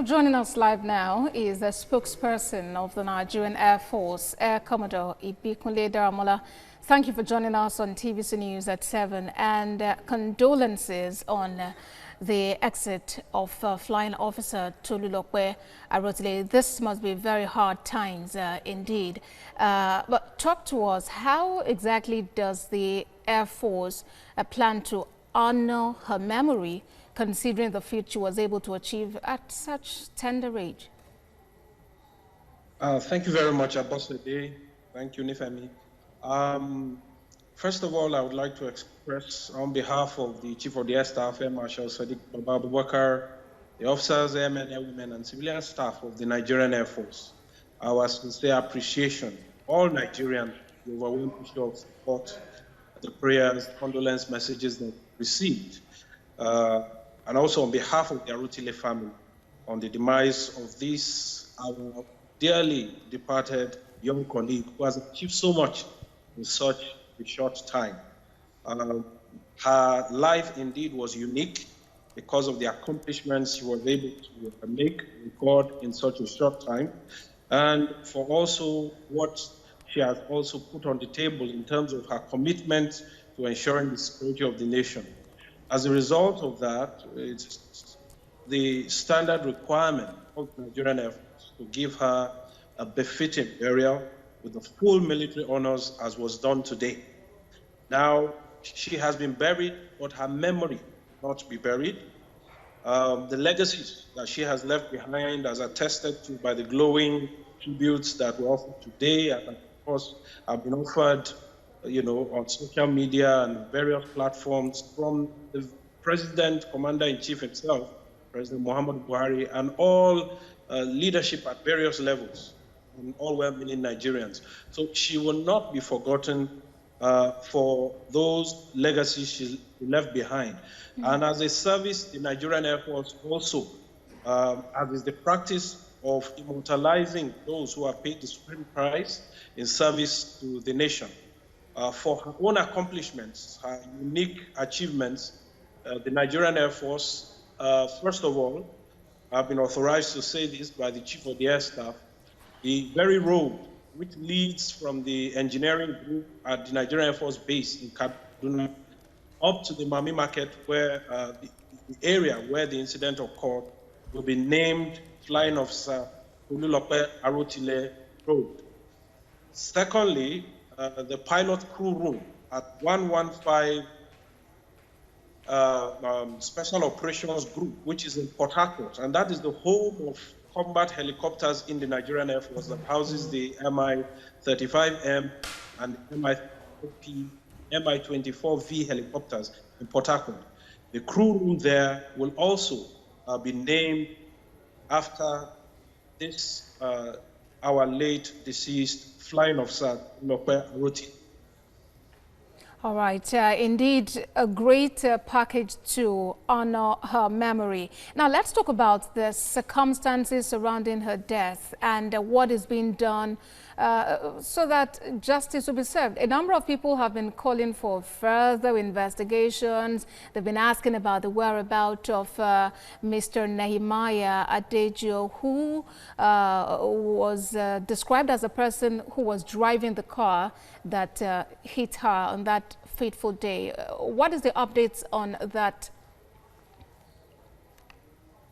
Joining us live now is the spokesperson of the Nigerian Air Force, Air Commodore Ibikunle Daramola. Thank you for joining us on TVC News at 7, and condolences on the exit of Flying Officer Tolulope Arotile. This must be very hard times indeed. But talk to us, how exactly does the Air Force plan to honor her memory, considering the feat she was able to achieve at such tender age? Thank you very much, Abosede. Thank you, Nifemi. First of all, I would like to express on behalf of the Chief of the Air Staff, Air Marshal Sadiq Abubakar, the officers, airmen, airwomen, and civilian staff of the Nigerian Air Force, our sincere appreciation. All Nigerians, the overwhelming show of support, the prayers, condolence messages that received, and also on behalf of the Arotile family, on the demise of this, our dearly departed young colleague who has achieved so much in such a short time. Her life indeed was unique because of the accomplishments she was able to record in such a short time, and for also what she has also put on the table in terms of her commitment to ensuring the security of the nation. As a result of that, it's the standard requirement of the Nigerian Air Force to give her a befitting burial with the full military honors as was done today. Now, she has been buried, but her memory not be buried. The legacies that she has left behind, as attested to by the glowing tributes that were offered today, and of course have been offered on social media and various platforms from the President, Commander-in-Chief himself, President Muhammadu Buhari, and all leadership at various levels, and all well-meaning Nigerians. So she will not be forgotten for those legacies she left behind. And as a service, the Nigerian Air Force also, as is the practice of immortalizing those who have paid the supreme price in service to the nation. For her own accomplishments, her unique achievements, the Nigerian Air Force, first of all, have been authorized to say this by the Chief of the Air Staff, the very road which leads from the engineering group at the Nigerian Air Force base in Kaduna up to the Mammy market, where the area where the incident occurred will be named Flying Officer Tolulope Arotile Road. Secondly, the pilot crew room at 115 Special Operations Group, which is in Port Harcourt, and that is the home of combat helicopters in the Nigerian Air Force that houses the Mi-35M and Mi-24V helicopters in Port Harcourt. The crew room there will also be named after this, our late deceased Flying Officer Tolulope Arotile. All right, indeed, a great package to honor her memory. Now, let's talk about the circumstances surrounding her death and what is being done so that justice will be served. A number of people have been calling for further investigations. They've been asking about the whereabouts of Mr. Nehemiah Adejo, who was described as a person who was driving the car that hit her on that fateful day. What is the updates on that?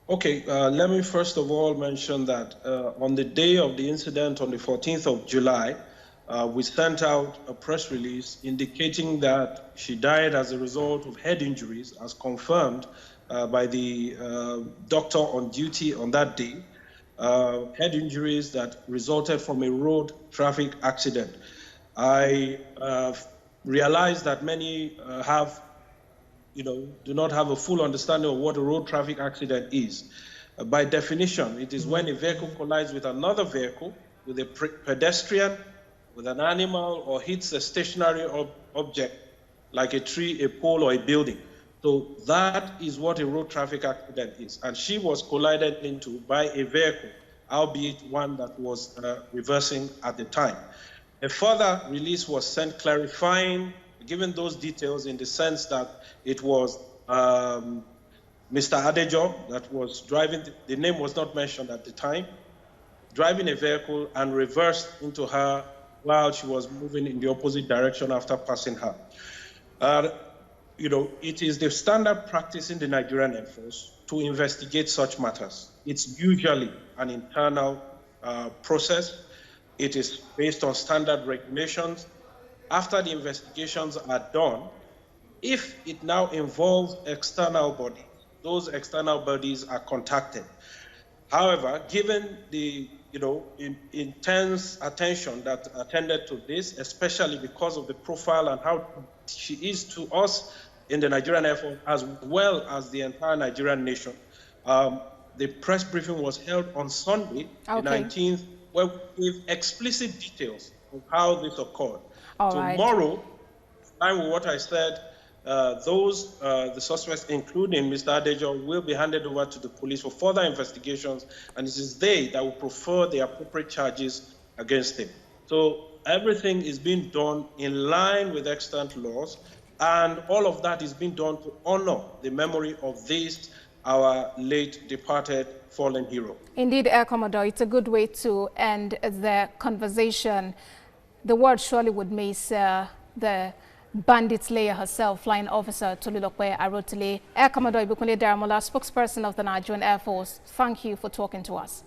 Okay, let me first of all mention that on the day of the incident, on the 14th of July, we sent out a press release indicating that she died as a result of head injuries, as confirmed by the doctor on duty on that day. Head injuries that resulted from a road traffic accident. I realize that many do not have a full understanding of what a road traffic accident is. By definition, it is when a vehicle collides with another vehicle, with a pedestrian, with an animal, or hits a stationary object like a tree, a pole, or a building. So that is what a road traffic accident is. And she was collided into by a vehicle, albeit one that was reversing at the time. A further release was sent clarifying, given those details, in the sense that it was Mr. Adejo, that was driving, the name was not mentioned at the time, driving a vehicle and reversed into her while she was moving in the opposite direction after passing her. You know, it is the standard practice in the Nigerian Airforce to investigate such matters. It's usually an internal process. It is based on standard regulations. After the investigations are done, if it now involves external bodies, those external bodies are contacted. However, given the intense attention that attended to this, especially because of the profile and how she is to us in the Nigerian Air Force, as well as the entire Nigerian nation, the press briefing was held on Sunday, the 19th, where we gave explicit details of how this occurred. Tomorrow, in line with what I said, the suspects, including Mr. Adejo, will be handed over to the police for further investigations, and it is they that will prefer the appropriate charges against him. So everything is being done in line with extant laws, and all of that is being done to honor the memory of this, our late departed fallen hero. Indeed, Air Commodore, it's a good way to end the conversation. The word surely would miss the bandit slayer herself, Flying Officer Tolulope Arotile. Air Commodore Ibikunle Daramola, spokesperson of the Nigerian Air Force, thank you for talking to us.